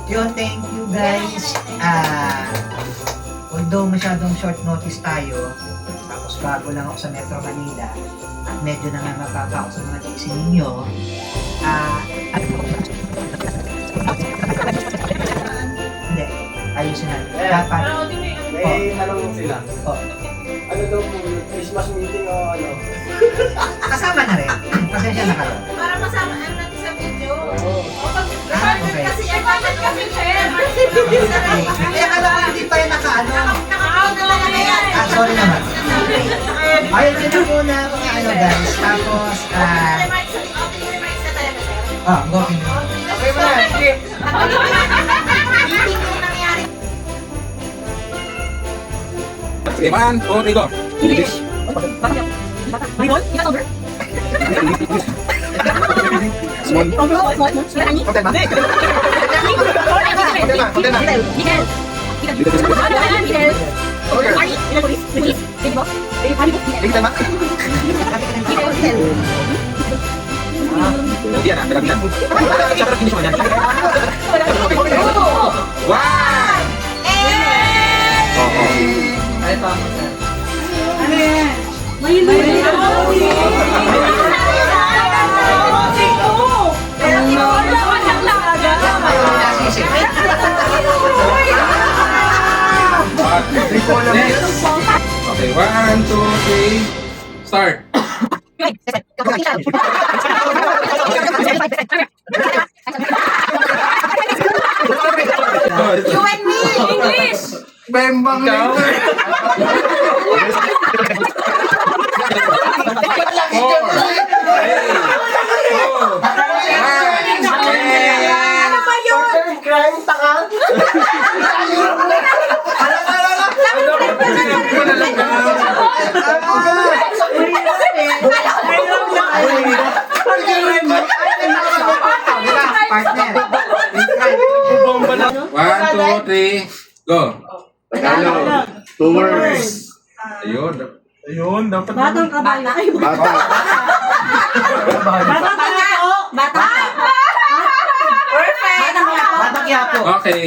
Yun, thank you guys. Although masyadong short notice tayo, tapos bago lang ako sa Metro Manila, at medyo nangangapapa ako sa mga tiksi ninyo, hindi, ayusin natin. Dapat, Tanong sila. oh, Ano daw po, Christmas meeting o ano? kasama na rin. Pasensya na kayo. Para masama natin sa video. Oo. Okay. Kasi bakit kami share? Kaya kala ko hindi pa yun nakaano. Nakakaw na lang yan. Sorry naman. Ayun din na muna mga ano guys. Tapos, Opening remarks na tayo, sir. go ahead. Okay mo na, skip. Meeting yung nangyari. Okay, 1, 2, 3, go. English. Remote? Kita over? Small. Small. Hotel ba? Miguel. Miguel. Miguel. Ari, Miguel Police. Police. Baby boss. Ari boss. Hotel ba? Miguel Hotel. Hindi yan, pinabilan. Siyempre, finish mo yan. Wow! Oo. Ay, tama sir. Next. Okay, 1, 2, 3, start. You and me! English! Bembang Ikaw? Four, Ano ba yun? Crime, taka. Partner. 1, 2, 3, go. Tagalog. 2 words. Ayun. Ayun, dapat Batang kabayo. Ay, Bata. Bata! Perfect! Batang Quiapo. Okay.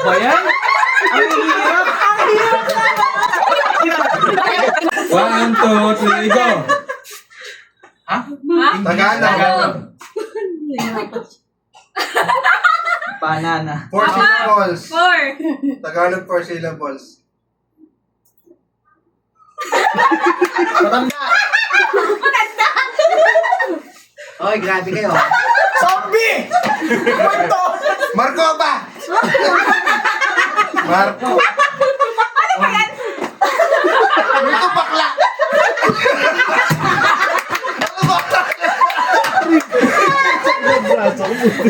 Bayan? Ang hirap. 1, 2, 3, go. Tagalog. Banana. 4 syllables. 4. Tagalog 4 syllables. Matanda. Oy, grabe kayo. Zombie! Kwento! Marco ba? Marco. Ito bakla.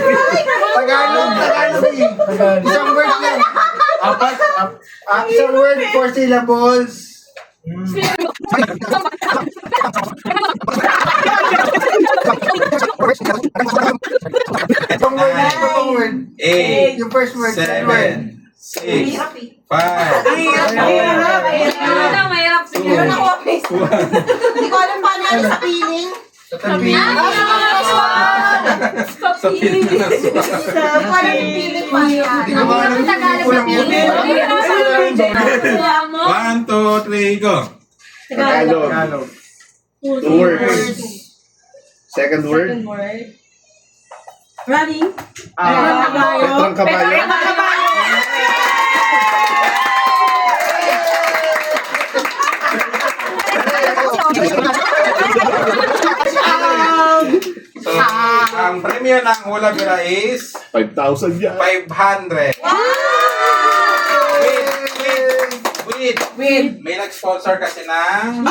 Tagalog, Tagalog eh. Isang word lang. Isang word, 4 syllables. Itong word, itong word. 8, Yung first word, second word. 7, 6, 5, Mahirap siguro na office. 1. Hindi ko alam paano ano sa feeling. Sa tabi. Sa Pilipinas. Paano yung feeling pa yan? Hindi ko ba alam yung kulang yun. 1, 2, 3, go. Tagalog. Tagalog. 2 words. Second word. Running. Petrang kabayo. So, ang premium ng Hula Bira is 5,000 yan. 500. Wait. May nag-sponsor kasi ng...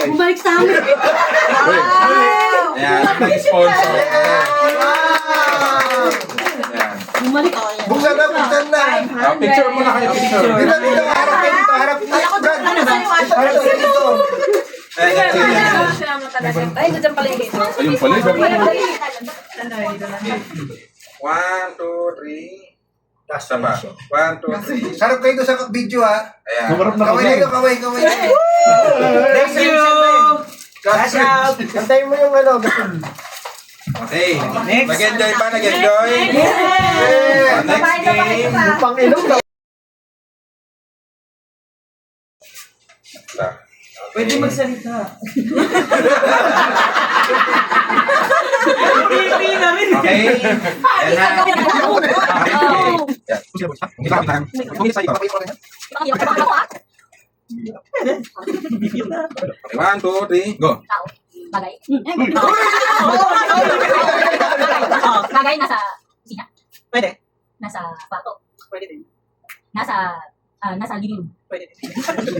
Bumalik sa amin. Ayan, nag-sponsor. Ayan. Bumalik. Buksan na, buksan na. Picture muna kayo, picture. Dito, dito, harap kayo dito, harap dito. Brad, harap kayo dito. Ayan, ayan. Ay, dyan pala yung game. Ayun pala. Dali. 1, 2, 3. Isa pa. 1, 2, 3. Sarap kayo doon sa video ha. Ayan. Kaway na ito, kaway. Thank you! Cash out! Antayin mo yung ano. Okay. Next. Nag-enjoy ba? Nag-enjoy? Yeah! Next game. Pang ilong daw. Pwede magsalita. Okay. Ayan na. Okay, 1, 2, 3, go. Bagay. Bagay nasa kusina. Pwede. Nasa kwarto. Pwede din. Nasa living room. Pwede din.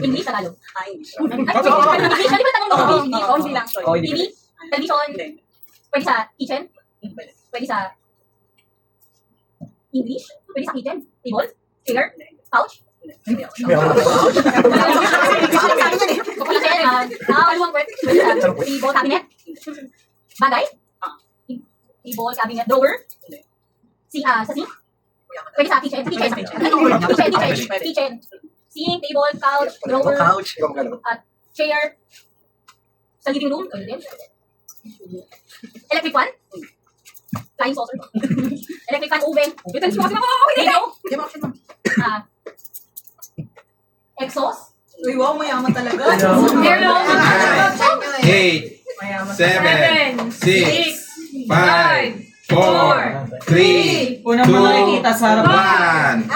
English, Tagalog. English. English, di ba tanong mo? English. Only lang. Oh, hindi TV, pwede. television, Hindi. pwede sa kitchen, Pwede. pwede sa English, pwede sa kitchen, table, chair, couch. Kitchen, kaluwang pwede sa table, cabinet, bagay, table, cabinet, drawer, sa sink, pwede sa kitchen, kitchen, sink, table, couch, drawer, Couch. chair, sa living room, electric fan, flying saucer, electric fan, oven, exhaust, Uy, wow, mayaman talaga. air 8, 7, 6, 5, 4, 3, Unang mo nakikita sa harapan. 1.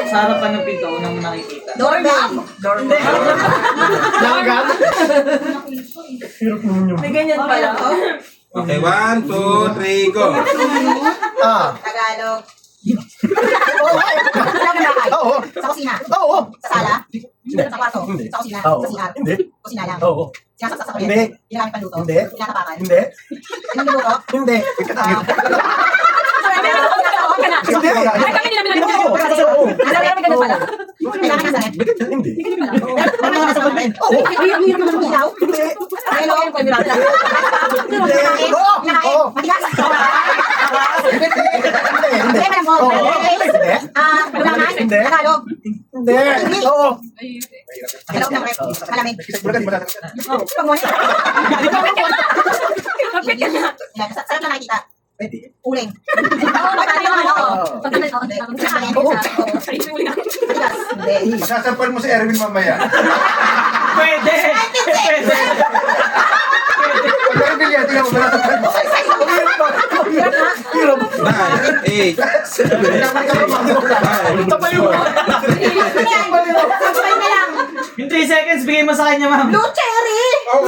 Sa harapan ng pinto, unang mo nakikita. Doorbell. Hindi. Langgam. May ganyan pala. Okay, 1, 2, 3, go. Tagalog. Oo. Sa kusina. Oo. Sa sala. Sa kwarto. Sa kusina. Oo. Sa CR. Hindi. Kusina lang. Oo. Sinasaksak sa Hindi. kuryente. Ginagamit panluto. Hindi. Tinatapakan. Hindi. Ilang minuto. Hindi. Hindi. Oo. Kailangan ng sakit. Hindi. Ano na sa kuryente? Oo. Ilaw. Hindi. Hello. Hindi. Oo. Matigas. Hindi. Hindi. Hindi, madam mo. Hindi. Ulangan. Hindi. Tagalog. Hindi. Oo. Sa loob ng rep. Malamig. Pag mo. Sarap na nakikita. Pwede. Uling. Hindi. Sasampal mo si Erwin mamaya. Pwede! Pwede! Pag Erwin yan, tingnan mo, sasampal mo. Hirap. 9, 8, 7, 5. Tapayo mo. Sabay na lang. Yung 3 seconds, bigay mo sa kanya, ma'am. Blue cherry. Oh,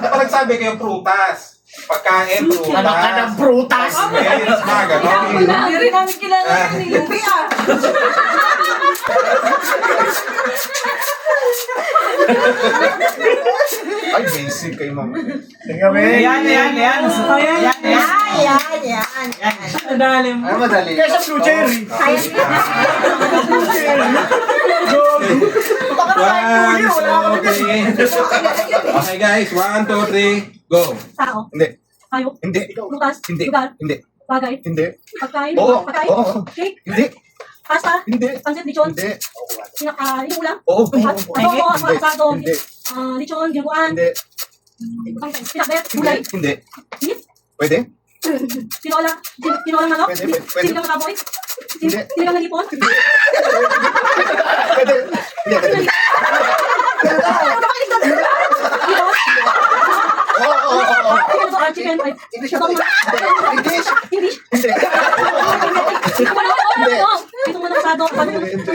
kapag sabi kayo prutas. Pagkain, prutas. Anak ka ng prutas. Yes, mga ganon. Hindi rin namin kilala yan eh. Lupi ah. Ay, basic kayo mama. Tingnan mo. Ayan. Yan. Madalim. Ay, madali. Kesa blue cherry. Baka na kayo kuya, wala ka Okay guys, 1, 2, 3, go. Tao, Hindi. hayop, Hindi. lutas, Hindi. lugar, Hindi. bagay, Hindi. pagkain, Oo. pagkain, Oo. cake, Hindi. pasta, Hindi. pansit, lechon, Hindi. yung ulam, Oo. adobo, asado, Hindi. lechon, ginuan, Hindi. pinakbet, gulay, Hindi. beef, Pwede? tinolang manok, Pwede, pwede. sinigang na baboy, Hindi. sinigang na lipon, Pwede. Hindi. Oo. chicken, English ako. English. English, Hindi. ito mo na asado, Hindi. ano ba? Hindi.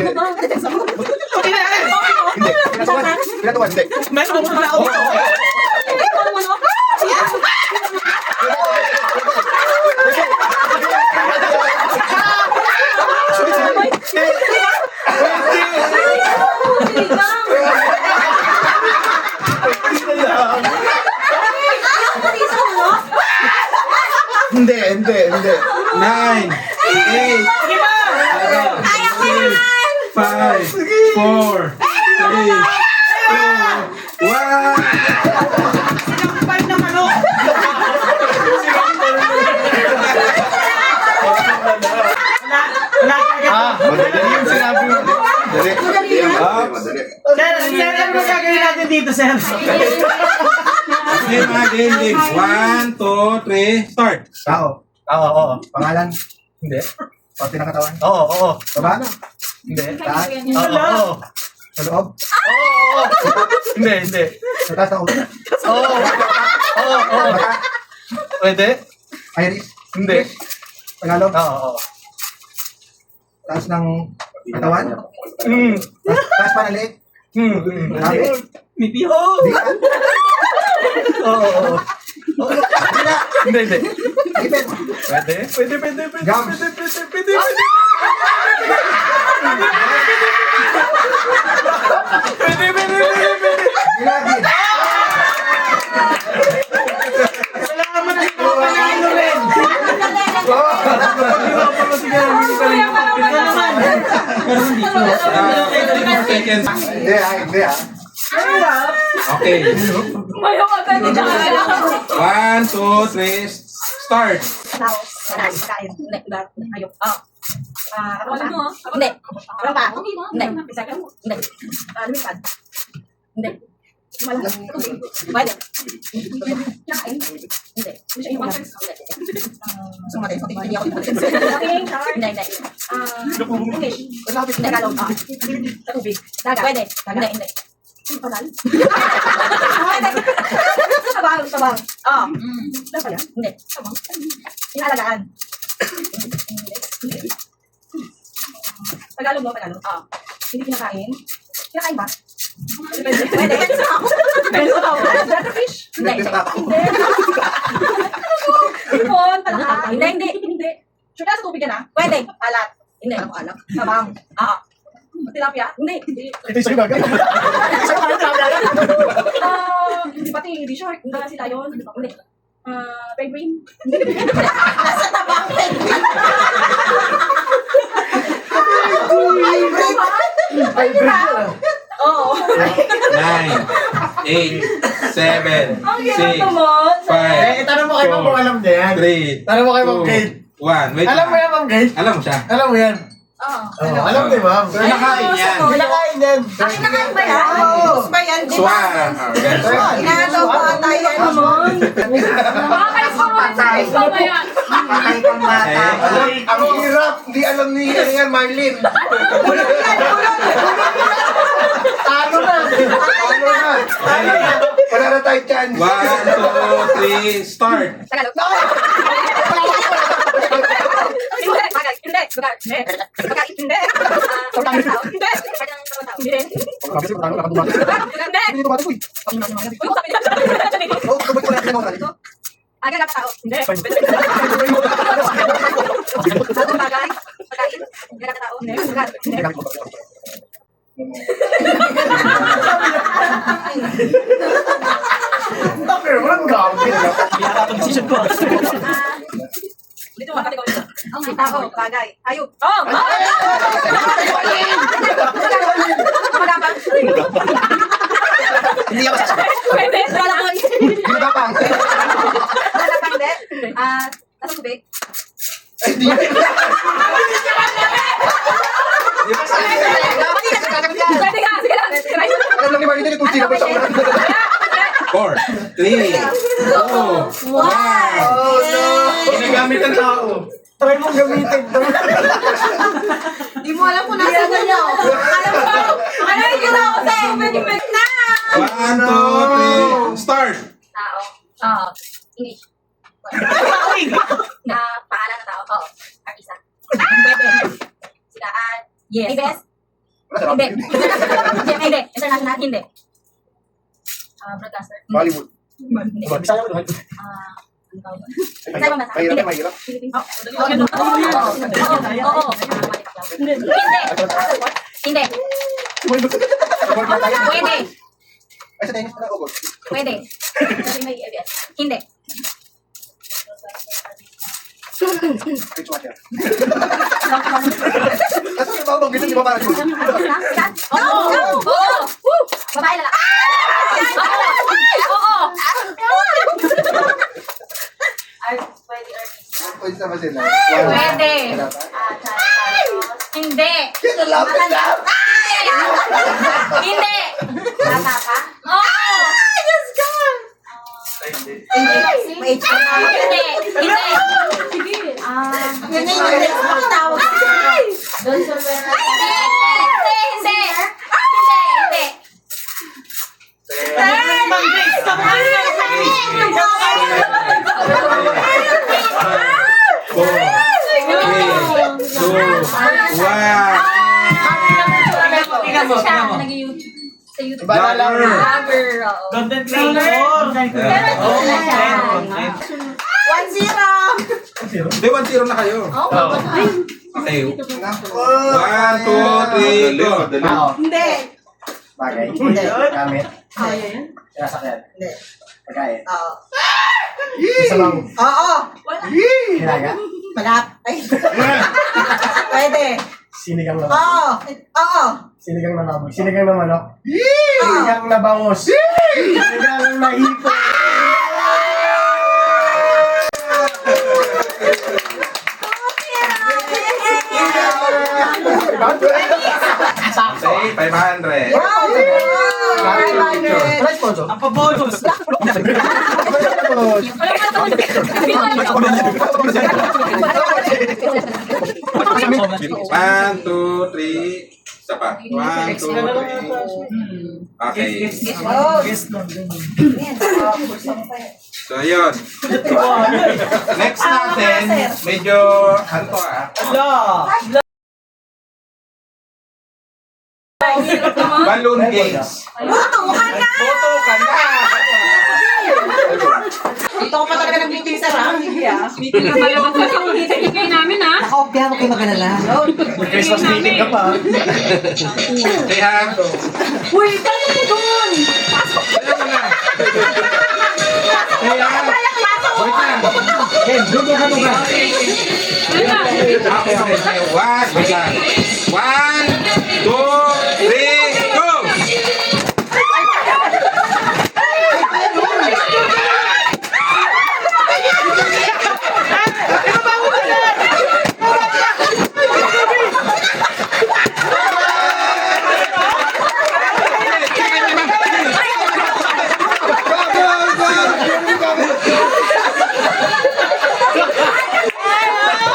Pinatuwan. Hindi. Meron mo pala ako. Ano manok? Hindi. 9, 8, 7, 6, 5, 4, 3, 2, 1. Sinampal na manok. Wala Madali yung sinabi mo. Madali. Madali. Sir, ano ba gagawin natin dito, sir? Okay, mga game. 1, 2, 3, start. Tao. Oo. Pangalan. Hindi. Pati ng katawan. Oo. Baba. Hindi. Taas. Oo. Sa loob. Hindi. Sa taas ng ulo. Oo. Mata. Pwede? Iris. Hindi. Tagalog. Oo. Taas ng katawan. Taas pa na liit. Labi. Mipi. Diyan. Oo. Dila. Hindi. Ipin. Pwede. Gums. Pwede. Gilagid. Kailangan mo na ito panalo rin. Seconds. Hindi ah. Okay. Mayo ka tayo dyan. 1, 2, 3, start. Tao. Kain. Hindi. Ayok. Ako Wala pa. mo, Hindi. Ako pa. Okay mo. Hindi. Hindi. Lumipad. Hindi. Wala. Pwede. Kain. Hindi. Hindi. Sumatay. Hindi ako iputin. Hindi. English. Tagalog. Sa tubig. Dagat. Pwede. Hindi. Panal. Sabang. Oo. Ano pa yan? Hindi. Sabang. Inalagaan. Hindi. Tagalog mo, Tagalog. Oo. Hindi kinakain. Kinakain ba? Pwede. Fish? Hindi. Ipon, palaka. Hindi. Sure ka sa tubig yan ah? Pwede. Alat. Hindi. Sabang. Oo. Tilapia? Hindi. Ito yung sa'yo bagay. Hindi pati, hindi shark. Hindi kasi tayo. Hindi. Penguin? Nasa tabang penguin. Hybrid. Oo. 9, 8, 7, 6, 5, Tanong mo kay Ma'am kung alam niya yan. 3, Tanong mo kay Ma'am Kate. 1. Wait. Alam mo yan, Ma'am Kate? Alam mo siya. Alam mo yan. Alam mo, Ma'am. So, nakain yan. Kinakain yan. Akin na kain ba yan? Oo. Ba yan? Di ba? Swan. Inaadaw ko ata yan. Bakit ko patay? Patay kang bata. Ang hirap. Hindi alam ni yan, Marlene. Talo na. Wala na tayo chance. 1, 2, 3, start. Tagalog. Hindi. Hindi. Sobrang tao. Hindi. Hindi rin. Kasi kung nakatubak. Hindi. Hindi ito matuloy. Uy, usapin niya. Oo, tubig ko na yung tao. Aga na tao. Hindi. Bagay. Pagkain. Aga na tao. Hindi. Tapos, walang gamit. Decision ko. Dito mga kategory. Ang tao, bagay, hayop. Magapang. Hindi ako sasabi. Pwede. Magapang. Ginagapang. Magapang, hindi. Nasa tubig. Ay, hindi. Pwede ka, sige lang. Alam lang ni Marlene, ito sila pa sa ulan. 4, 3, 2, 1. Oh, no. Ginagamit ang tao. Try mong gamitin. Di mo alam kung nasa ganyan. Alam mo, ano yung ginawa ko sa'yo? Pwede na. 1, 2, 3, start. Tao. English. Na pangalan ng tao. Oo. Artista. Pwede. Silaan. Yes. ABS. Hindi. Hindi. International. Hindi. Broadcaster. Bollywood. Hindi. Bisaya ko doon. Ano tawag doon? Sa ibang bansa. Mahirap Hindi. na mahirap. Oo. Hindi. Hindi. Pwede. Ay, sa tennis pala, ugod. Pwede. Kasi may ABS. Hindi. Rich watcher. Kasi yung babang ganyan, di ba parang yun? Oo. Babae na lang. Oo. Pwede artista. Pwede naman sila. Pwede. Wala pa? Tapos, hindi. Hindi. Kinalapit na. Hindi. Bata ka? Oo. May HR na. Hindi. Hindi. Yun na yung next magtawag. Doon sa pera. Hindi. Hindi. Hindi. Four, three, two, one. Kasi siya, nag-YouTube. Sa YouTube. Iba na lang. Vlogger. oo. Content creator. Pero Oh, hindi na siya. content. 1-0. Hindi, 1-0 na kayo. Oo. Okay. Nako. 1, 2, 3, go. Tao. Hindi. Bagay. Hindi. Gamit. Oh, yun. Sinasakyan. Hindi. Pagkain. Oo. Isa lang. Oo. Hinaga. Malap. Ay. Pwede. Sinigang na Oo. Oo. Sinigang na baboy. Sinigang na manok. Sinigang na bangus. Sinigang na hipo. Okay, 500. Wow. 500. Right po, Joe. Ang pabolos. One, two, three. Isa pa. 1, 2, 3. Okay. Oh. Guess nun. Yan. Kusang pa yan. So, yun. Next natin, medyo, ano to Ala. balloon games. Boto ka na! Photo ka na! Dito ko pa talaga nag-meeting sa RAM. namin, ha? Naka-opya mo kayo mag-alala. Christmas meeting ka pa. Kaya, Uy, tayo mo doon! ayaw mo na. Kaya, wait lang. Ken, doon ka mo ka. Okay, okay. One, wait lang. 1, 2, 3, go!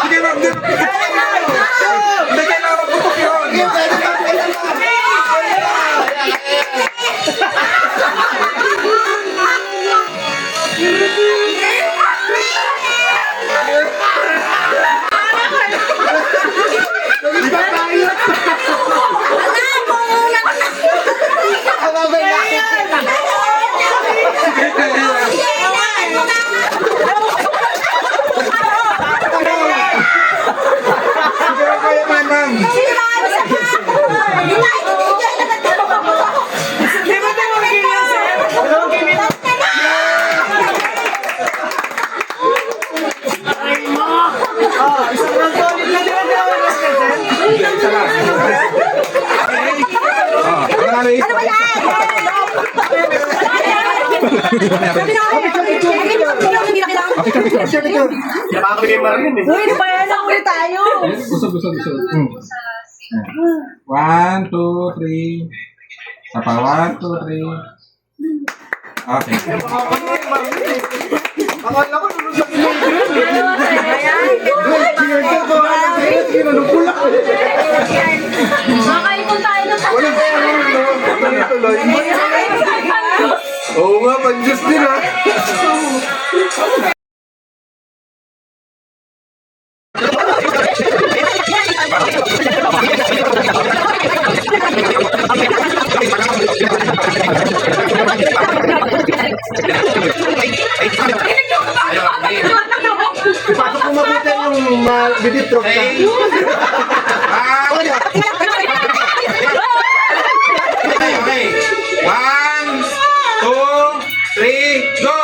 Sige, ma'am. Hindi kailangan magputok yun. Sige, kaya ma'am. Di ba ito mga ganyan, sir? Dalawang game yun. Isang round solid na. Di ba dalawang game yun, sir? Isa lang. Ano ba Nakakabigay mo rin eh. Uy, nabayan na ulit tayo. Busog. 1, 2, 3. Isa pa. 1, 2, 3. Okay. Akala ko nunod sa kilig. Makaipon tayo ng Walang kaya tuloy. Oo nga, panjus din ha. Pasok mo mabuti yung bibitro ka. Okay. Okay. 1, 2, 3, go!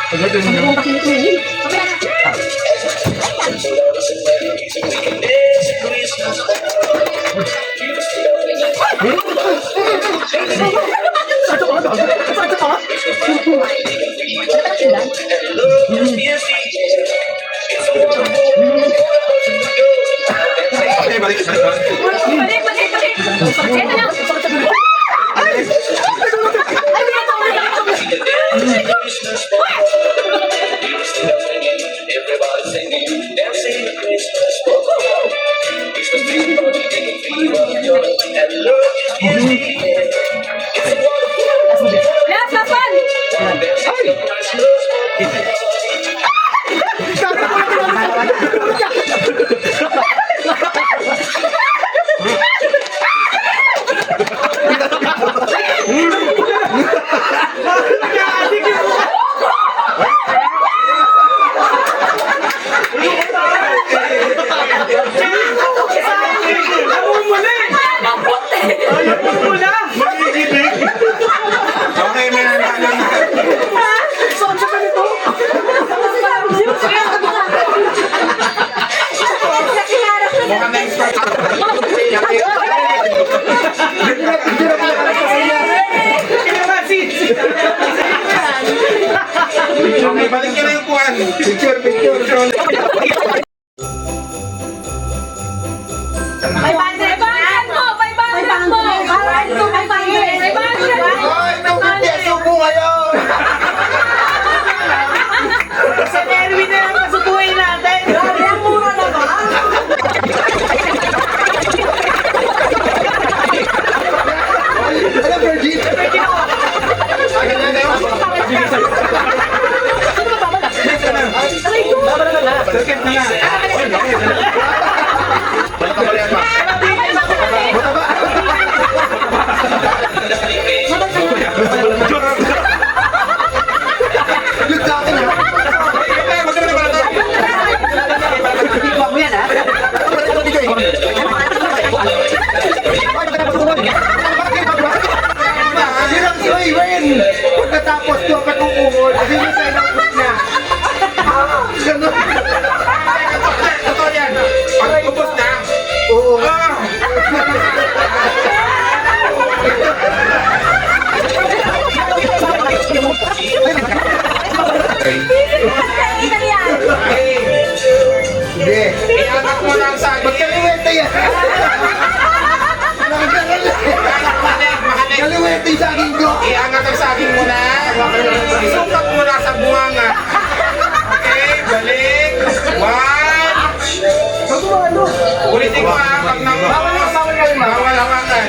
Ano Okay, may nanalo na. Mukhang na-expert. Okay, balik ka na yung kuhan. Picture. 500 mo! 500 mo! 500! Ay, nagpeso po ngayon! Sa Erwin na lang masubuhin natin. Grabe, ang mura na ba? Ano, Virgin? Agad na yun? Circuit na nga. Yung sa akin, ha? Iba mo yan, ha? Sirang si Wayne! Pagkatapos ko pag-uungol, kasi yung sa ilang na. Ganun. Totoo yan. Pag ubos na. Oo. Hindi. Iangat mo lang sa akin. Kaliwete yan! Kaliwete yung saging ko! Iangat ang saging mo na. Isukat mo na sa buwanga. Okay, balik. 1. Ulitin ko ha. Pag naubos, bawal hawakan.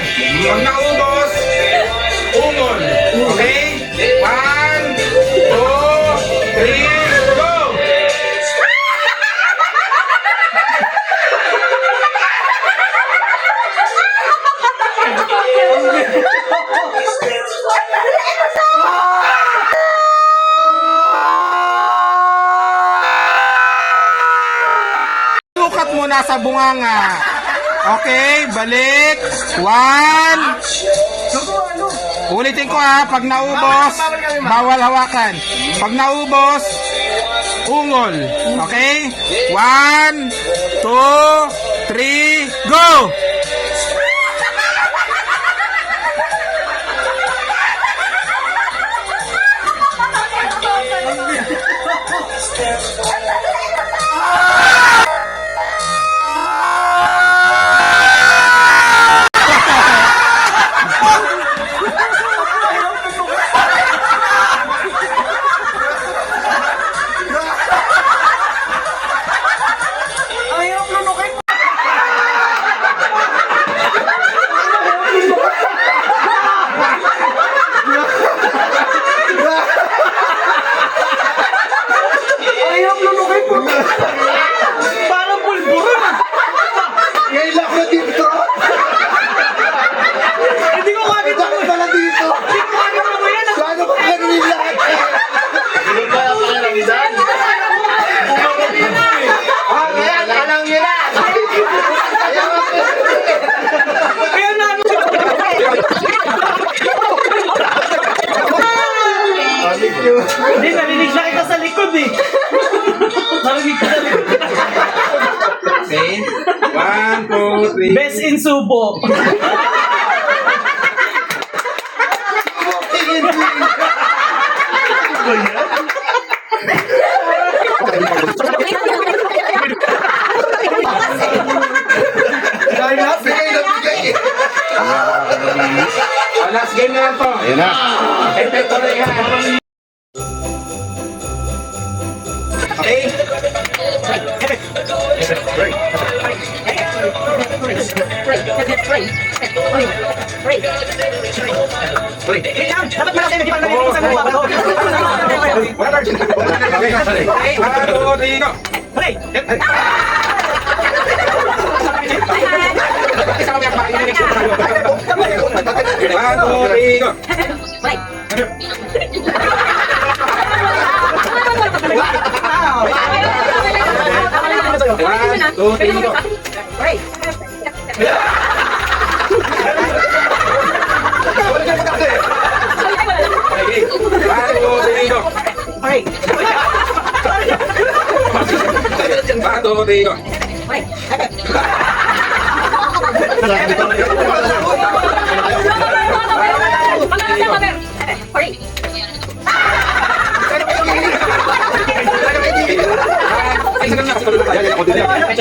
Pag naubos, ungol. Okay? 1, 2, 3, go! Sukat mo na sa bunganga. Okay, balik. 1. Ulitin ko ha, pag naubos, bawal hawakan. Pag naubos, ungol. Okay? 1, 2, 3, go! Parang pulburon. Ngayon lang ako dito! Hindi ko kagad Bakit pala dito? mo yan. Paano ko ganun lahat? Ngayon, alam nyo na! Kaya na ano. Hindi, narinig na kita sa likod eh. Narinig ka sa likod. Okay? 1, 2, 3. Best in Subo. Dahil lahat bigay na bigay eh. Last game na lang to. Ayan na. Epekto na yan. Okay? Dapat malaki, hindi pa namin kung saan mo ako. Okay, 1, 2, 3, go! Hey! Isa kami ang pakinggan next tayo. 1, 2, 3, go.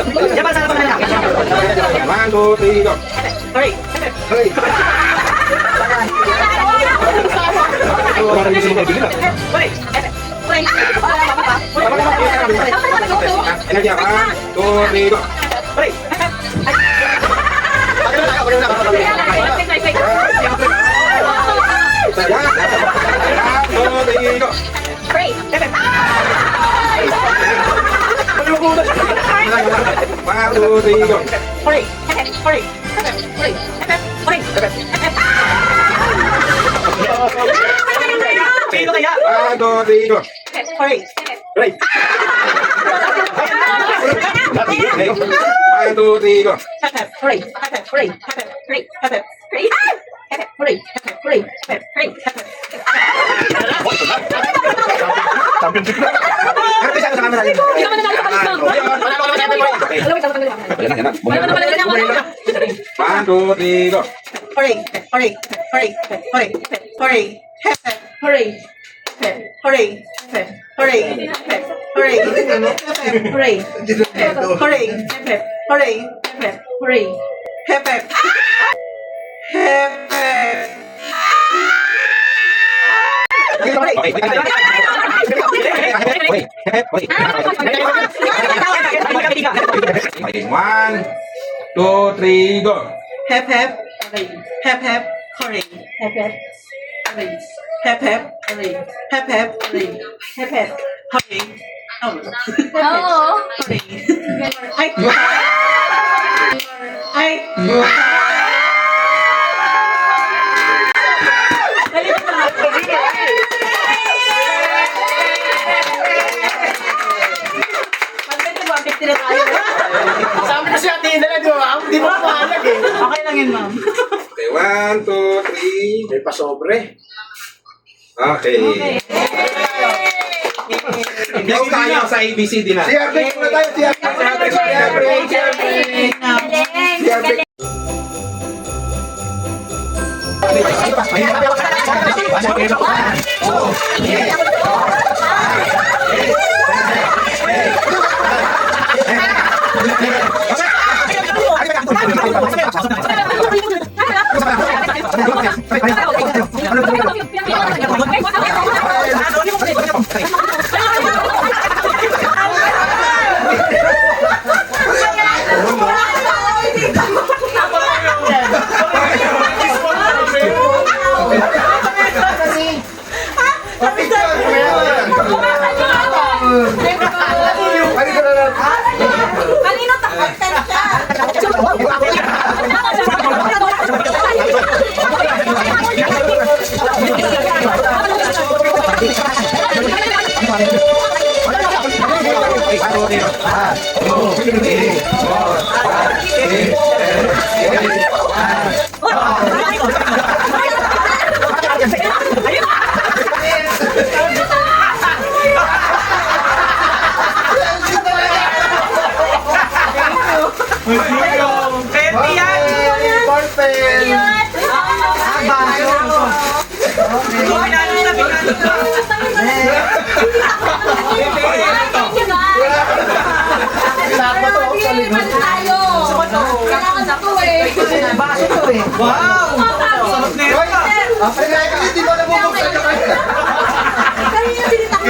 Diyan para sa harapan ng lalaki. Hurry. Sino kaya? Hurry. Championship na. Ano ba siya sa camera? One, two, three, go. Hep hep, hep hep, hurry. Hep hep, hurry. Hep hep, hurry. Hep hep, hurry. Hep hep, hurry. Oh. Oo. Hurry. Ay. Sabi ko siya, tingin na di ba? Hindi mo pahalag eh. Okay lang yun, ma'am. Okay, one, two, three. May pasobre. Okay. Next tayo sa ABCD na. CRB na tayo, CRB. Kanino takpan siya? Baso to eh. Wow! Sarap na yun. Ay, hindi mo nabubuksan ka kanina. Kanina sinita ko.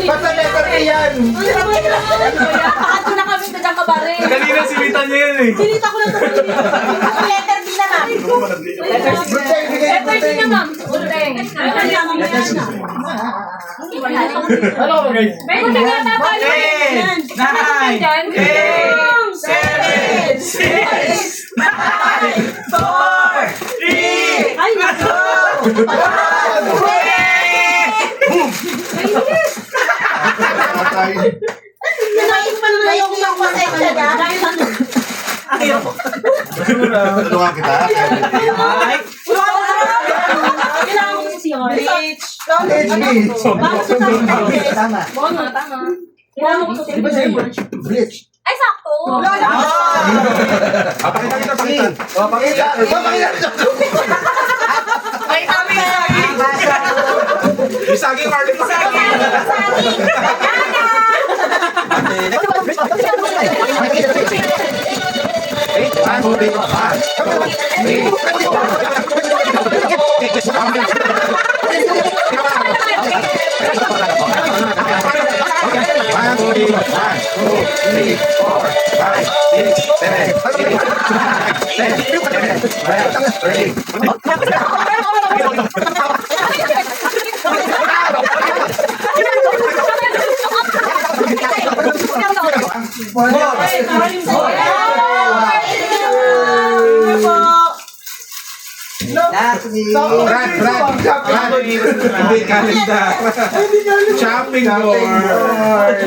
Basta letter A yan. Pakatlo na kami sa kabare. Kanina silitan niya yan eh. Sinita ko lang ito. Letter D na ma'am. Bruteng, bigay yung bruteng. ma'am. Ureng. Ano ba guys? May kung nga tapos. 10, 9, 8, 7, 6, 5, 4, 3, Ay, nako! May isang pasensya na. ayaw. Tulungan kita. Ay, Kailangan ko siya. Bleach. Tama. Tama. Kailangan ko siya. Bleach. Ay, sakto. Pakita kita, pakita. Pakita. Ay, kami saging. Yung saging, Marlon. Hindi kalenda. Shopping board.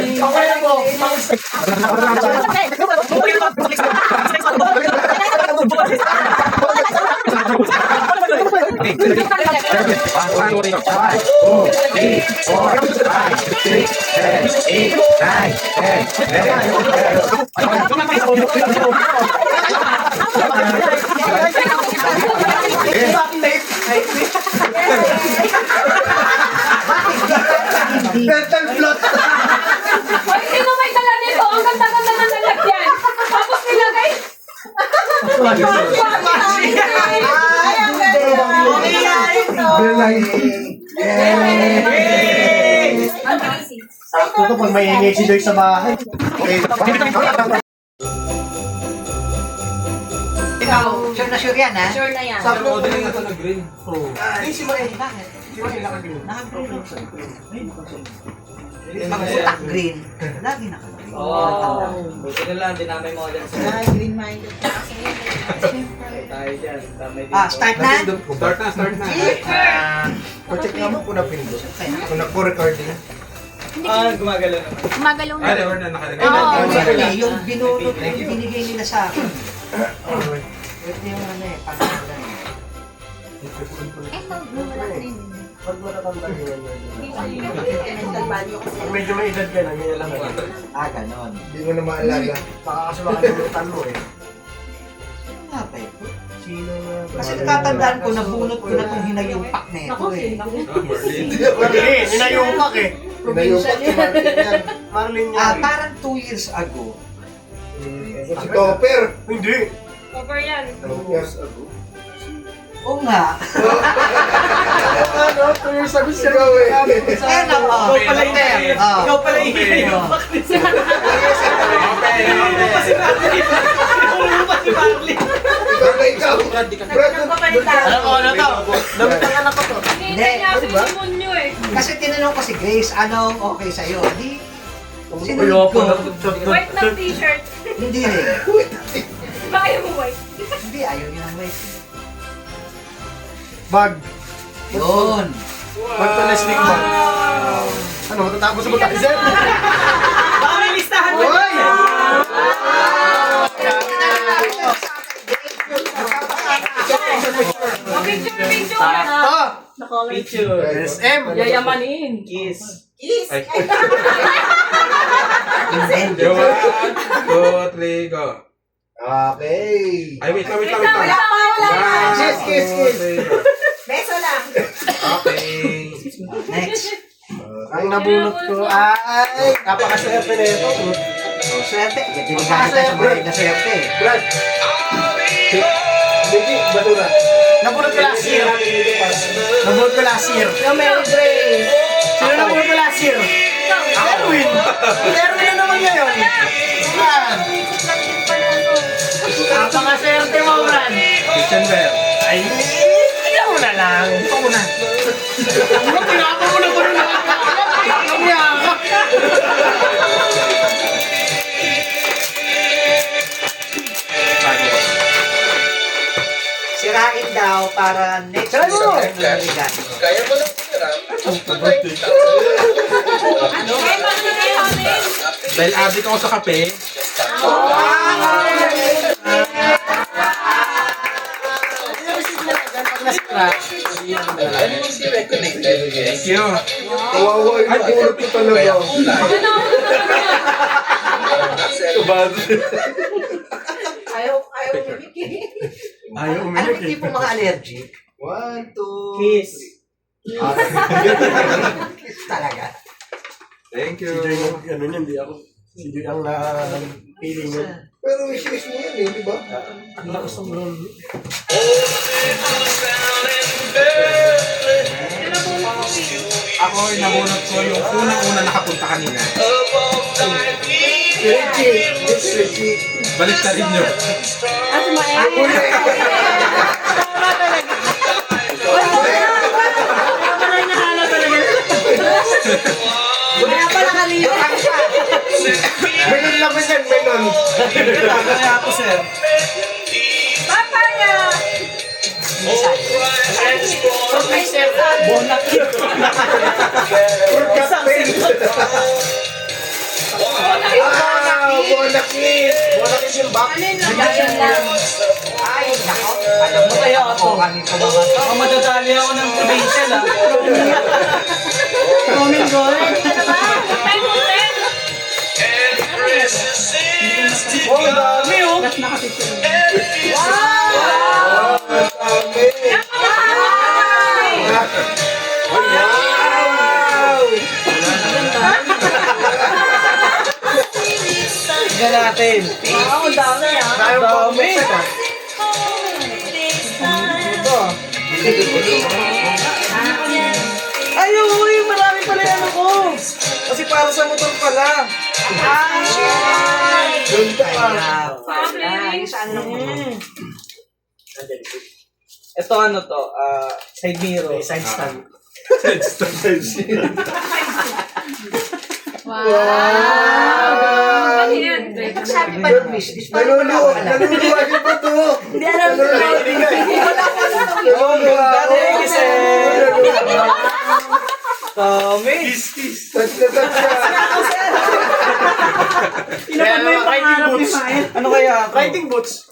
Mental float. Hoy, sino may dala nito? Ang ganda-ganda na nalagyan. Tapos nilagay. Ay, ang Sakto to pag may ingay si Joy sa bahay. Okay. Ikaw. Sure na sure yan, ha? Sure na yan. Sakto din ito na green. Ay, si Mael. Bakit? Si Mael naka-green. Mag-utak green. Lagi naka-green. buti na lang, dinamay mo dyan. Dahil green-minded. Tayo dyan, tamay dito. Ah, start na? Start na. Check nga mo kung na-pinto. Kung na-recording. Gumagalaw naman. Gumagalaw na. Ay, never na nakalagay. Actually, yung binunot, binigay nila sa akin. Ito yung ano eh, pag-ulan. Wala rin. Pag matatanda ganyan yan. Mental value kasi. Pag medyo may edad ka na, ganyan lang. Ganon. Hindi mo na maalala. Baka kasi makalimutan mo eh. Nga ba eh? Sino na? Kasi natatandaan ko, nabunot ko na itong hinayupak na ito eh. Marlene, hinayupak eh. Hinayupak si Marlene yan. Marlene yan. Parang 2 years ago, Si Topper. Hindi. Over yan. 2 years ago. oo nga. Ano? 2 years ago siya gawin. Ayun na po. Ikaw pala yung ikaw pala yung hinayupak din siya. Tinulungan pa si Marley. Tinulungan pa si Marley. Ikaw. Brad, Alam ko na to. Damit ang anak ko to. Hindi niya ako yung demonyo eh. Kasi tinanong ko si Grace, anong okay sa'yo? Di, sinunod Ayoko ko. na. White ng t-shirt. Hindi rin. Ba ayaw mo white? Hindi, ayaw niya ng white. bag. Yun. Bag to na sneak bag. Ano, matatapos mo tayo, sir? Baka may listahan mo. Hoy! Picture. Picture. SM. Yayamanin. Kiss. Ay. Invent. 1, 2, 3, go. Okay. Ay, wait lang. Wala pa. Kiss, kiss, kiss. Beso lang. Okay. Next. Ang nabunot ko ay napakaswerte na ito. So, swerte. Binigay kita sa mga na swerte. Brad. Hindi, bato na. Nabunot ko last year. Nabunot ko last year. Yung Mary Gray. Sino nabunot ko last year? Erwin. Erwin na naman ngayon. Brad. Napakaswerte mo, Brad. Kitchen bell. Ay, ayaw mo na lang. Ito mo na. Ano, pinapa mo na ko na ikaw para next Try mo. week. Kaya mo lang piniram. Dahil adik ako sa kape. Thank you. Kawawa yung pulot ko talaga. Ayaw umibig. Ayaw Ano umiyak yung tipo mga allergic? 1, 2, Kiss. 3. Kiss talaga. Thank you. Ano niya, hindi ako. Sige ang feeling mo. Pero wish-wish mo yan eh, di ba? Ang lakas ng roll. Ako nabunot ko yung unang-una nakapunta kanina. Richie. Balik na rin nyo. Kaya pala kanina. Melon naman yan, melon. Kaya ako, sir. Papaya. Bonakit. Fruit cocktail. Bonakit. Bonakit yung back. Ganyan lang. Ay, nako. Alam mo kaya ako. Kanito mga to. Baka madadali ako ng provincial, ah. Comment ko. Oh, ang dami oh. Mas nakasipin. Wow! Ang dami. Wow! Tignan natin. Wow, ang dami ah. Tayo pa Dami. Ay, uy, marami pala yung ano ko. Kasi para sa motor pala. Ganda ka. Ito ano to, side mirror. Side stand. Wow! Ano yan? Sabi pa ng wishlist. Naluluwa din po to. Hindi alam ko. Wala ko alam. Thank you, sir. Dami. Touch na touch ka. Inapan mo yung pangarap ni Mael. Ano kaya ako? Riding boots.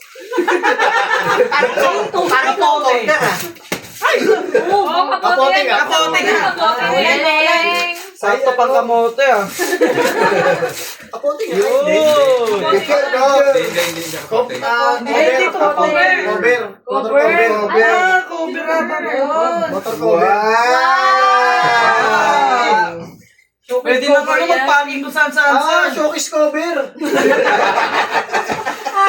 Parang kapote ka. Oo, kapote yan. Kapote ka. Kapote yan. Sakto pang kamote ah. Kapote nga. Yun. Picture, no? Hindi siya kapote. Hindi to, cover. Cover. Motor Cover. cover. Ah, cover ata na yun. Motor cover. Wow! Pwede na pala magpaging kung saan saan Ah, saan. showcase cover.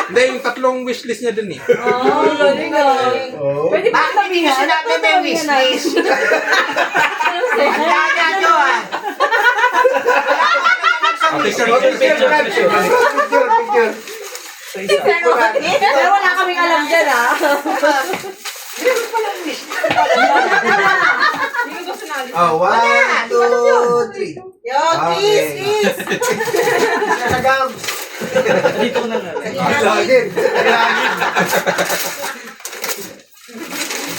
Hindi, yung tatlong wishlist niya dun eh. Oh, galing ah. Oh. Pwede ba sabihin na? Sinabi may wishlist. Picture, Picture, picture. Pero wala kaming alam dyan ah. Oh, 1, 2, 3. Yo, kiss, kiss. Sa gums. Dito na nga. Lagin. Lagin.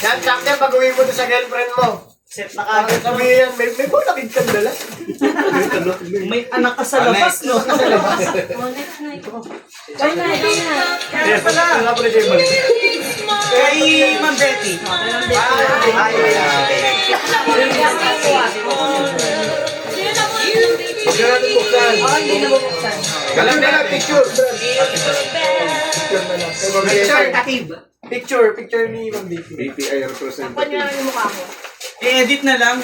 Yan, sakto pag uwi mo doon sa girlfriend mo. Set na kagad. Sabihin yan, may bulakid kang dala. May anak ka sa labas, no? Bye na, bye na. Kaya pala. Wala pala siya ibalik. Kay Ma'am Betty. Huwag na natin buksan. Hindi na bubuksan. Galang na lang, picture. Picture na lang. Picture ni Ma'am Vicky. BPI representative. Takpan nyo lang yung mukha mo. I-edit na lang.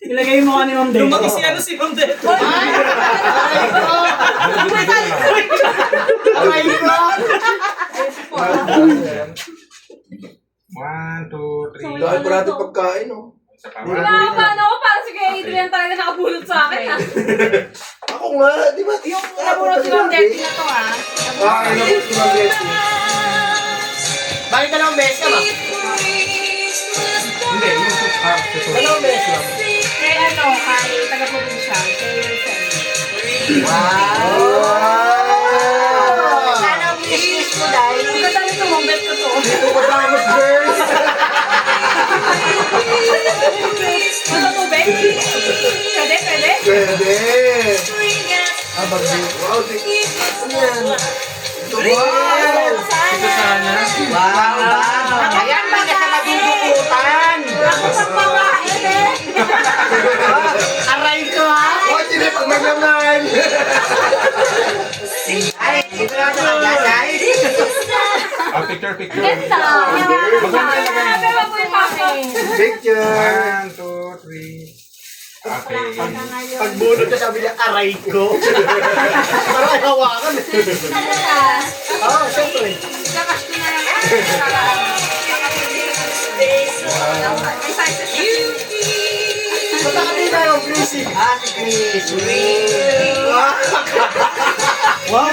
Ilagay mo ka ni Ma'am Betty. Lumaki si ano si Ma'am Betty. Aray ko! 1, 2, 3. Dahil pa natin pagkain, oh. Isa pa. Paano ako? Parang si Kuya Adrian talaga nakabulot sa akin ah. Ako nga, di ba? Yung nabunod si Ma'am Debbie na to ah. Ano po si Ma'am Betty? Bakit dalawang beses ka ba? Hindi, yung susunod. Dalawang beses lang. Kay ano, kay taga-provincia, kay Rosel. Wow! Sana ang wishlist mo dahil. Ang ganda nito, Ma'am Bet ko to. Dito pa tayo, girls! Wow! Ito sana. Wow! Ayan, mga sa madudukutan! Aray ko, ha? Oh, hindi pag maglaman. Ay, ito na talaga, guys. Picture. Ganda. Grabe mo po yung pasok. Picture. 1, 2, 3. Okay. Pagbunod ka sabi niya, aray ko. Parang hawakan. Oo, syempre. Punta ka din tayo, please. Si Chris. Wow,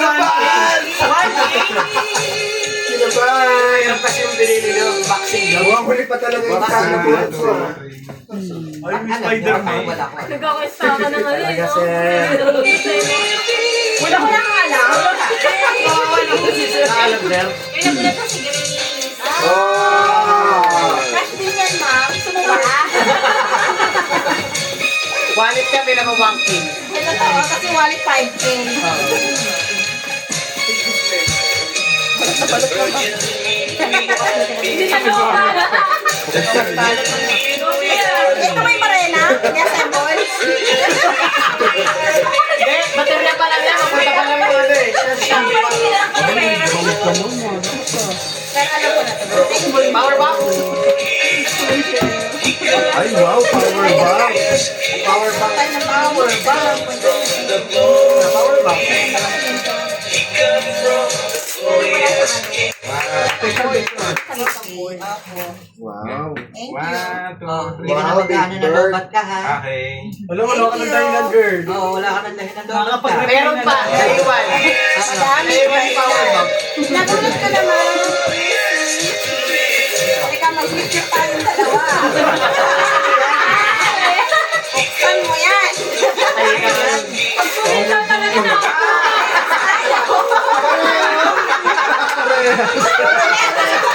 Kinabahan! Yan kasi yung binili ng boxing glove. Wow, huli pa talaga yung sana po. Ay, may Spider-Man. Nagkakaista ka na ngayon. Talaga, sir. Wala ko lang alam. Naalam, sir. Yung nagulat ko si Grace. Oh! Crush din yan, ma'am. Gusto mo ba? Wallet kami na 1K. Ito to, kasi wallet 5K. Hindi na doon. Ito may marena. Yes, Embol. Hindi, baterya pa lang yan. Mapunta pa lang yung ano eh. Pero alam ko na to. Power bank. Ay, wow, power bank. Power bank. Tayo ng power. Power bank. Wow. Thank you. 1, 2, 3. Wow, big bird. Okay. Wala ka ng dahilan, girl. Oo, wala ka ng dahilan doon. Meron pa. Sa iwan. Sa iwan yung power bank. Nagulat ka naman. Teka, mag-picture tayong dalawa. Buksan mo yan. Pagsulit lang talaga na.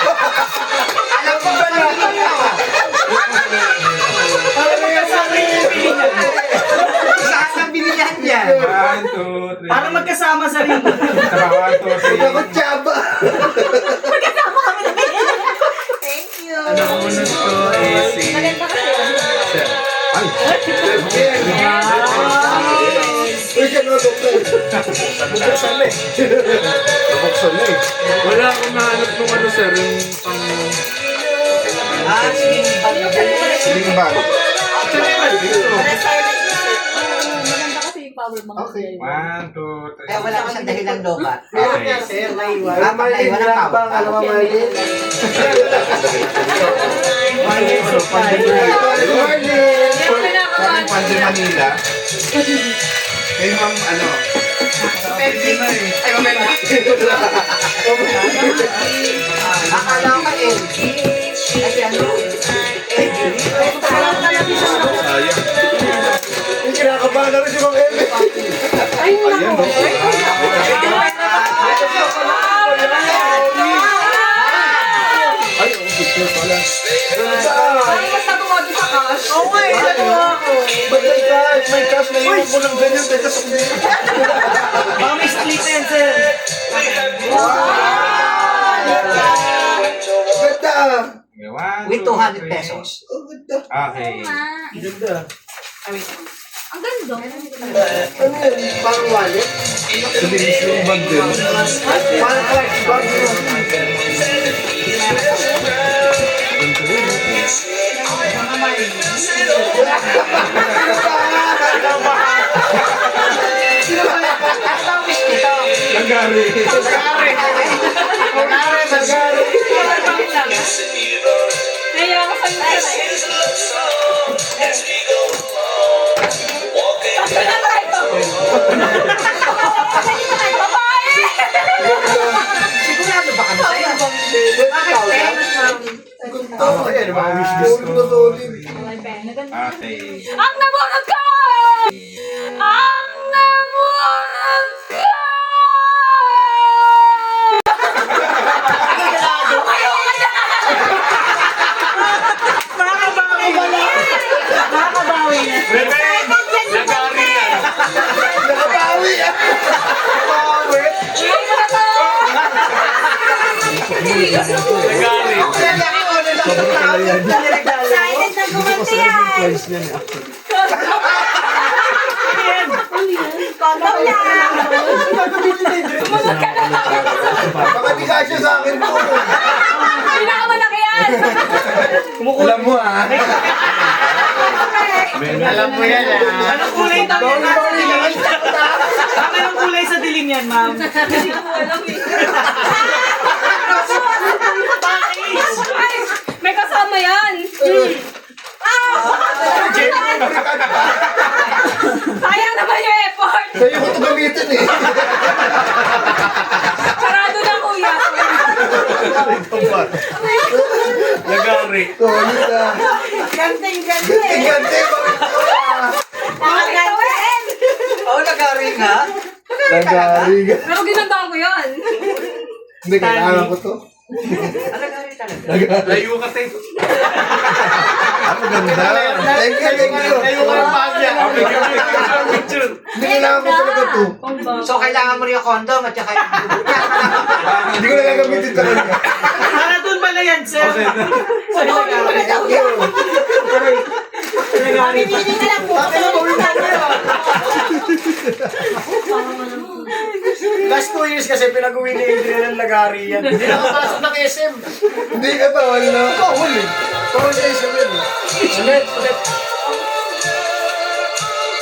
Alam ko ba lang? Parang magkasama yung binigyan. Saan ang binigyan niya? 1, 2, 3. Para magkasama sa ring. Tara, 1, 2, 3. Ako, tsaba. Thank you. Ano ko is si... Maganda kasi yun. Ay! Uy, ka na, doktor. Buksan na eh. Nabuksan na eh. Wala akong mahanap nung ano sir, yung pang... Sige. Sige ba? Para sa'yo na isip. Maganda kasi yung power bank. Okay. 1, 2, 3. Kaya wala ka siyang dahilan lobat. Meron nga, sir. Naiwan. Alam mo, Naiwan ang power bang, alam mo, Marlene? Yan ang pinakaman. Pande Manila. Kay ma'am, ano? Ay, mamaya. Akala ko LG. Kasi ano? Sayang. Yung kinakabahan na rin si Mang Eme. Ay, Ayan, no? Ay, oh, picture pala. Parang mas natuwa doon sa cash. Oo nga, natuwa ako. Ba't may cash? May cash na iwan mo lang ganyan. Teka, sukli. Baka may split na yan, sir. Ganda. Okay, 1, With 200 pesos. Oh, ganda. Okay. Ganda. ang ganda. Ano yan? Parang wallet? Sulinis yung bag din. Parang clutch bag. Ang wish nito. Nagari. Magari. Kaya ako sa mga. Sigurado ba kami sa'yo? Bakit, te? Oh, ayan, mga wish list ko. Solid. Okay. Ang nabunod ko! Ang nabunod ko! Makakabawi na. Nagari yan. Nakabawi ah. yan? Twice niya ni actually. Condom yan! Baka di kasya sa akin po. Pinakamalaki yan! Alam mo ah. Alam mo yan ah. Anong kulay daw yan? Anong kulay sa dilim yan, ma'am? Hindi ko alam eh. Ay, may kasama yan. Sayang naman yung effort. Sa'yo ko ito gamitin eh. Sarado na kuya. Nagari. Solid ah. Ganteng-gante. Gante, bakit ko ah? Ganteng. Oo, nagari nga. Nagari ka. Pero ginandaan ko yan. Hindi, kailangan ko to. Nagari talaga. Layo ka, te. Ano ganda. Thank you, thank you. Layo ka ng bagya. Picture. Hindi kailangan ko talaga to. So, kailangan mo rin yung condom at saka yung Hindi ko na gagamitin talaga. Para doon pala yan, sir. Sa nagari. Thank you. Nagari pa. Pipili na lang po. Last 2 years kasi pinag-uwi ni Adrian ng lagari yan. Hindi nakapasok ng SM. Hindi ka bawal na. Bawal eh. Bawal sa SM yun eh. Ulit.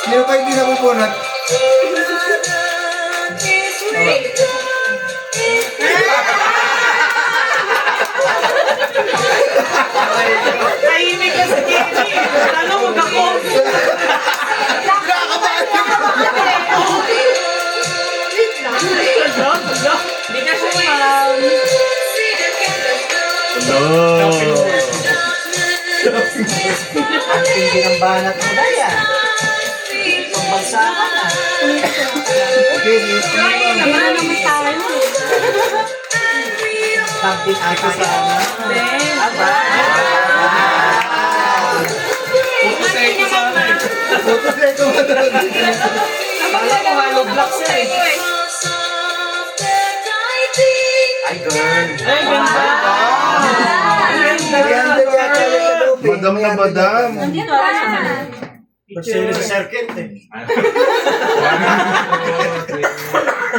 Hindi mo pa hindi napupunat. Tahimik ka sa Kenny. Tanong mo ako. Hindi ka sumam. Ang tindi ng banat mo na yan. Pagbansa ka na. Okay, sige. Naman naman tayo. Something ata sa Ben. Puputek ko sana eh. Photo ko Kala ko hollow block siya eh. Ay, girl. Ay, ganda. Madam na madam. Nandito na. Magsili sa circuit eh.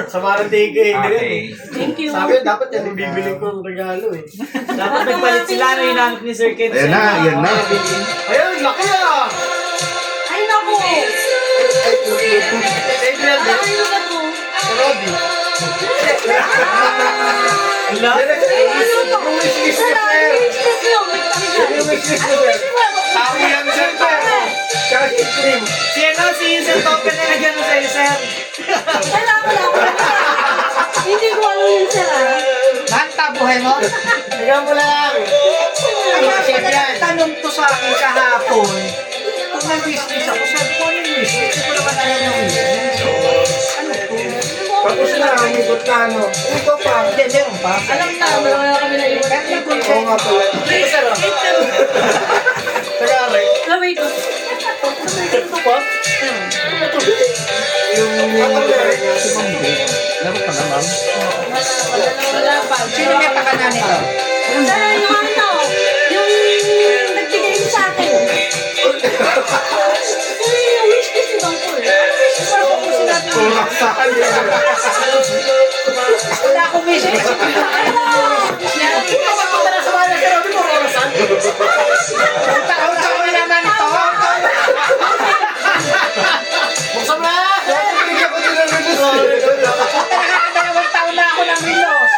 Sa Marantiga eh. Thank you. Sabi dapat yan yung bibili ko ng regalo eh. Dapat nagpalit sila na hinanap ni Sir Ken. Ayan na, ayan na. Ayun, laki ah! Ay, naku. Adrian, Ano na po? Rodi. Ala? Yung wishlist ni Sir. Yung wishlist ni Sir. Tao yan, sir. Tsaka si cream. Si ano, si Sir Token na nagyan mo sa'yo, Sir. Wala ko. Hindi ko alam yun, sir. Nanta, buhay mo? Nagyan mo lang. Adrian, tanong to sa akin kahapon. Kung nag-wishlist ako, sabi ko ano yung wishlist? Hindi ko naman alam yung wishlist. Ano to? Tapos na, umikot na ano. Ito pa. Hindi, meron pa. Alam na, meron na kami na iwan. Oo nga pala. Sir, Tagalog. No, wait. Ito pa? Yung Laro ka na, ma'am. Wala pa. Sino may pakanan nito? Sir, yung ano, yung nagbigay mo sa akin. Yung wishlist ni Bangkol. Pero kung sinabi mo, tulak sa kanya. Wala akong wishlist. Ito ba kung tara sa mga nagkaroon mo, Rosan? Taon naman ito. Buksan mo na! Bigyan ko din ng release. Nakakadalawang taon na ako ng Rilos.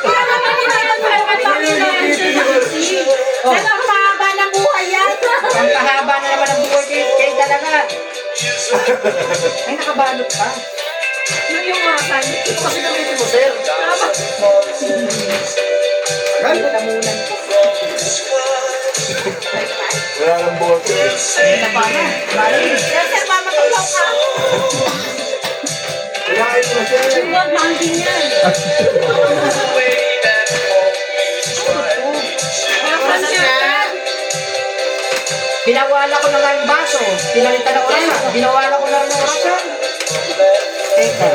kaya naman pinapagpapag kami na yung Sir. Nagpapahaba ng buhay yan. Ang kahaba na naman ang buhay kayo talaga. Ay, nakabalot pa. Yung orasan. Ito kasi gamitin mo, sir. Ganun. Namunan ko. Wala nang buhat. Ito pa na. Bali. Sir, mamatulaw ka. Kailangan mo siya. Yung God, mountain yan. Orasan niya. Pinawala ko na nga yung baso. Pinalitan ng orasan. Pinawala ko na rin yung orasan. Teka.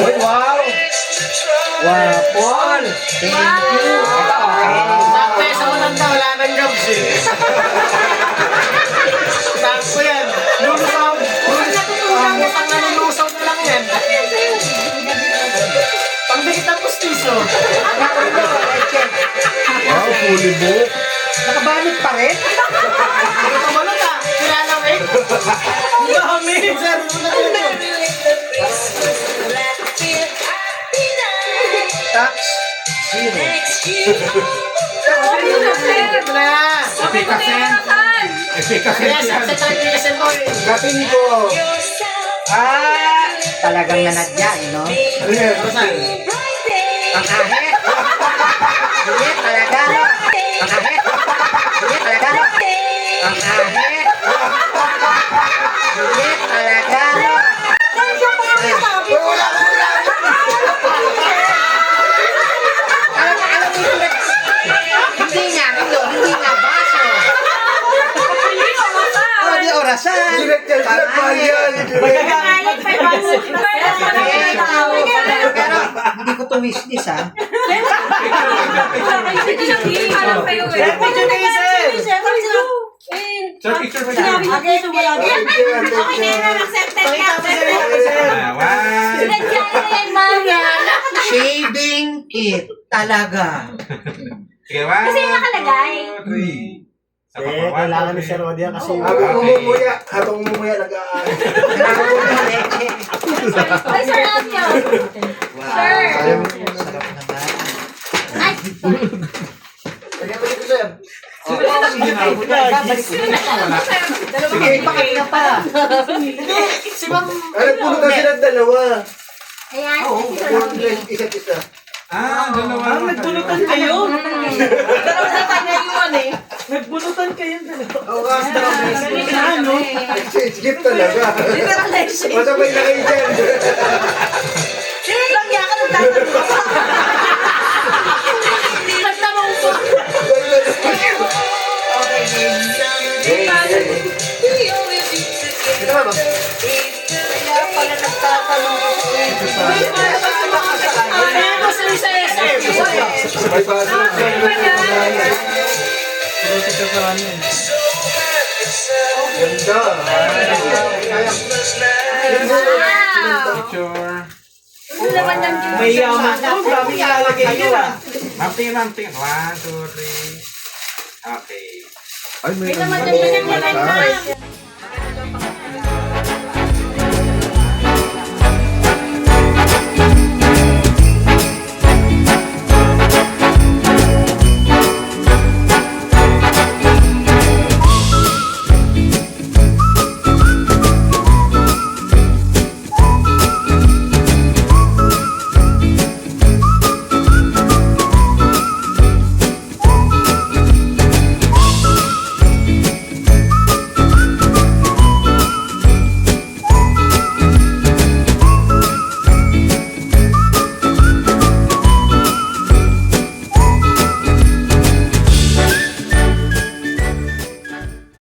Uy, wow. Wow, Paul. Thank you. Ito, okay. Sakto sa walang wala nang gabs eh. fully book. Nakabanit pa rin? Ano tumalot ah? Nilalawin? Dami. Sir, una tulo. Tax. Zero. Ito na. Efficacy. Efficacy. Yes, sa television ko eh. Gating ko. Talagang nanadya eh, no? Ano yan? Ang ahit. Hindi talaga. Ang ahit. Hindi talaga. Ang ahit. Hindi talaga. Alam mo yung hindi nga, hindi nga baso. Hindi orasan. Director Jack Marian. Pero hindi ko to wish this ha. Sir, picture mo Sinabi na. ko dito wala din. Shaving kit. Talaga. Sige, 1, Kasi yung nakalagay. 2, 3. Sa Eh, kailangan ni Sir Rodia kasi Habang umumuya, nag-aan. Ay, Sir Romeo. Sir. Sarap naman. Ay, Balik ko sir. Sige na. Bakit pa? Si Ma'am. Ano puno kasi ng dalawa? ayan. Isa't isa. Dalawa. Nagbunutan kayo. Dalawa na kanya yun eh. Nagbunutan kayo dalawa. Oo, kasi dalawa. Ano? Skip talaga. Masabay na kayo dyan. Sino lang yan ka nagtatanong? Nagtanong ko. Ito ba ba? Kaya pala nagtatanong ako. May baso. Ganda. Picture. May yaman ko. Dami ilalagay nyo ah. Ma'am, tingin, ma'am, tingin. 1, 2, 3. Okay. Ay, may May naman dyan, ganyan, ganyan.